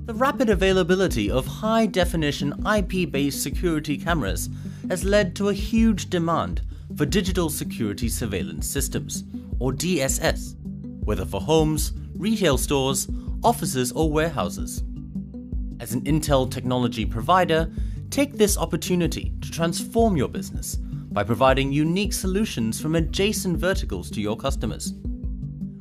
The rapid availability of high-definition IP-based security cameras has led to a huge demand for digital security surveillance systems, or DSS, whether for homes, retail stores, offices or warehouses. As an Intel technology provider, take this opportunity to transform your business by providing unique solutions from adjacent verticals to your customers.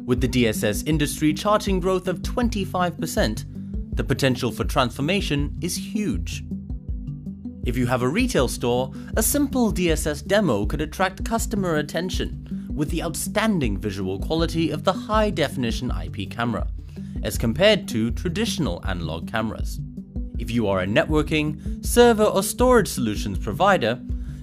With the DSS industry charting growth of 25%, the potential for transformation is huge. If you have a retail store, a simple DSS demo could attract customer attention with the outstanding visual quality of the high-definition IP camera, as compared to traditional analog cameras. If you are a networking, server or storage solutions provider,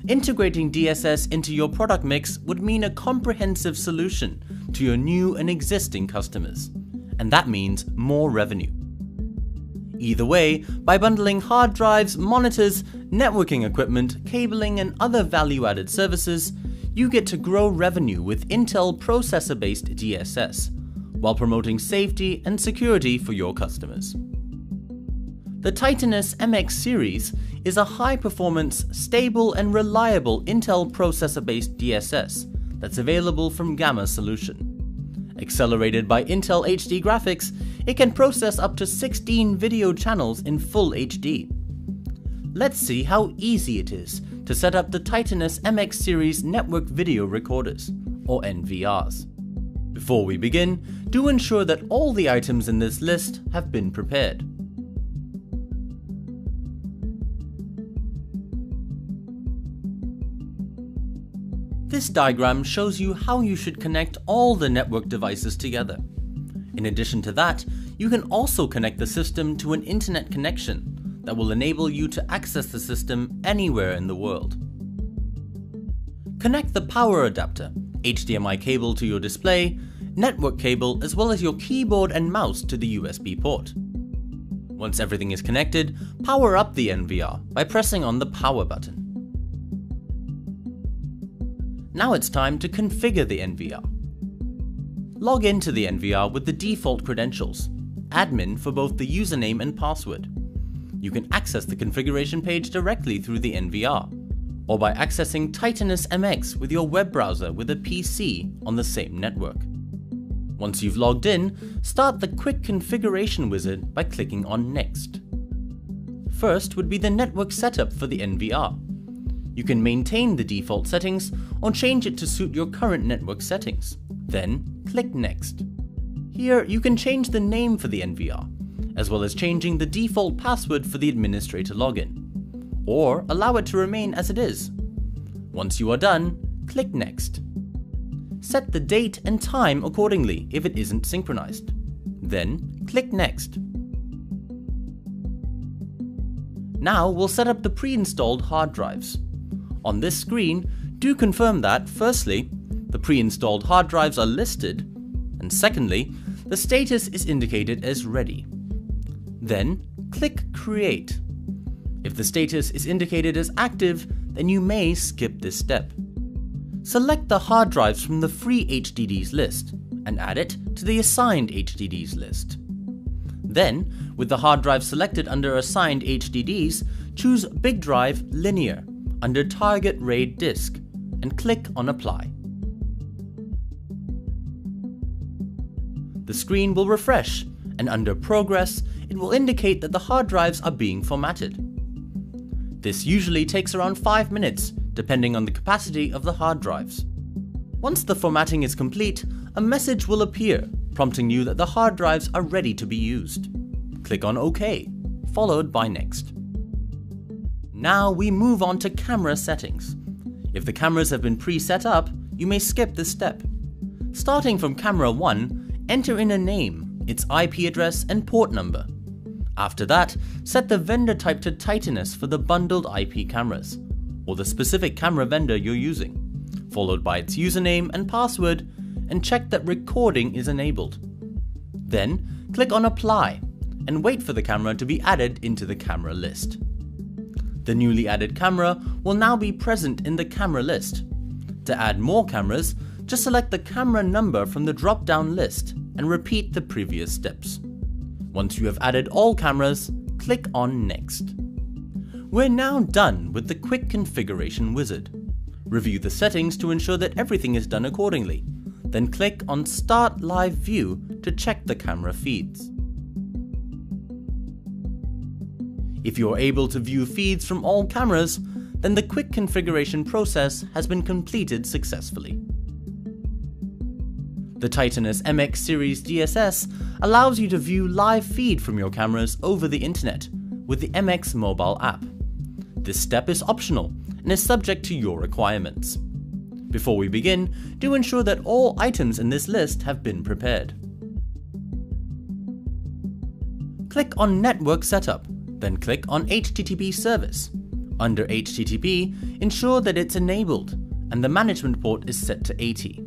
integrating DSS into your product mix would mean a comprehensive solution to your new and existing customers, and that means more revenue. Either way, by bundling hard drives, monitors, networking equipment, cabling and other value-added services, you get to grow revenue with Intel processor-based DSS, while promoting safety and security for your customers. The Titanus MX series is a high-performance, stable and reliable Intel processor-based DSS that's available from Gamma Solution. Accelerated by Intel HD graphics, it can process up to 16 video channels in full HD. Let's see how easy it is to set up the Titanus MX series network video recorders, or NVRs. Before we begin, do ensure that all the items in this list have been prepared. This diagram shows you how you should connect all the network devices together. In addition to that, you can also connect the system to an internet connection that will enable you to access the system anywhere in the world. Connect the power adapter, HDMI cable to your display, network cable as well as your keyboard and mouse to the USB port. Once everything is connected, power up the NVR by pressing on the power button. Now it's time to configure the NVR. Log into the NVR with the default credentials, admin for both the username and password. You can access the configuration page directly through the NVR, or by accessing Titanus MX with your web browser with a PC on the same network. Once you've logged in, start the quick configuration wizard by clicking on Next. First would be the network setup for the NVR. You can maintain the default settings or change it to suit your current network settings. Then click Next. Here you can change the name for the NVR, as well as changing the default password for the administrator login, or allow it to remain as it is. Once you are done, click Next. Set the date and time accordingly if it isn't synchronized. Then click Next. Now we'll set up the pre-installed hard drives. On this screen, do confirm that, firstly, the pre-installed hard drives are listed, and secondly, the status is indicated as ready. Then, click Create. If the status is indicated as active, then you may skip this step. Select the hard drives from the free HDDs list and add it to the assigned HDDs list. Then, with the hard drive selected under assigned HDDs, choose Big Drive Linear under Target RAID Disk and click on Apply. The screen will refresh, and under Progress, it will indicate that the hard drives are being formatted. This usually takes around 5 minutes, depending on the capacity of the hard drives. Once the formatting is complete, a message will appear, prompting you that the hard drives are ready to be used. Click on OK, followed by Next. Now we move on to camera settings. If the cameras have been pre-set up, you may skip this step. Starting from camera 1, enter in a name, its IP address and port number. After that, set the vendor type to Titanus for the bundled IP cameras, or the specific camera vendor you're using, followed by its username and password, and check that recording is enabled. Then, click on Apply, and wait for the camera to be added into the camera list. The newly added camera will now be present in the camera list. To add more cameras, just select the camera number from the drop-down list and repeat the previous steps. Once you have added all cameras, click on Next. We're now done with the quick configuration wizard. Review the settings to ensure that everything is done accordingly. Then click on Start Live View to check the camera feeds. If you are able to view feeds from all cameras, then the quick configuration process has been completed successfully. The Titanus MX series DSS allows you to view live feed from your cameras over the internet with the MX mobile app. This step is optional and is subject to your requirements. Before we begin, do ensure that all items in this list have been prepared. Click on Network Setup, then click on HTTP Service. Under HTTP, ensure that it's enabled and the management port is set to 80.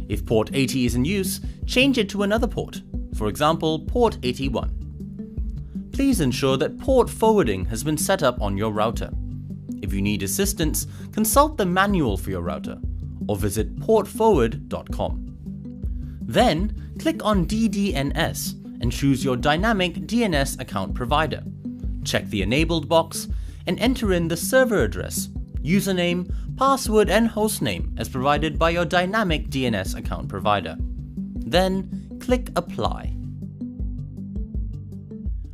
If port 80 is in use, change it to another port, for example, port 81. Please ensure that port forwarding has been set up on your router. If you need assistance, consult the manual for your router or visit portforward.com. Then, click on DDNS and choose your dynamic DNS account provider. Check the enabled box and enter in the server address, username, password and hostname as provided by your dynamic DNS account provider. Then, click Apply.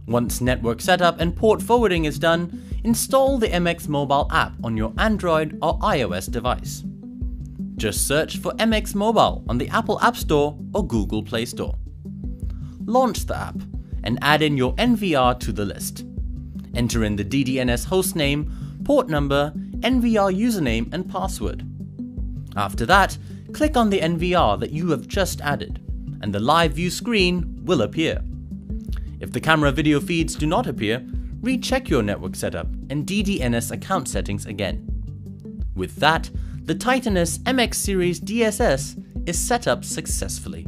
Once network setup and port forwarding is done, install the MX mobile app on your Android or iOS device. Just search for MX Mobile on the Apple App Store or Google Play Store. Launch the app and add in your NVR to the list. Enter in the DDNS hostname, port number, NVR username and password. After that, click on the NVR that you have just added, and the live view screen will appear. If the camera video feeds do not appear, recheck your network setup and DDNS account settings again. With that, the Titanus MX series DSS is set up successfully.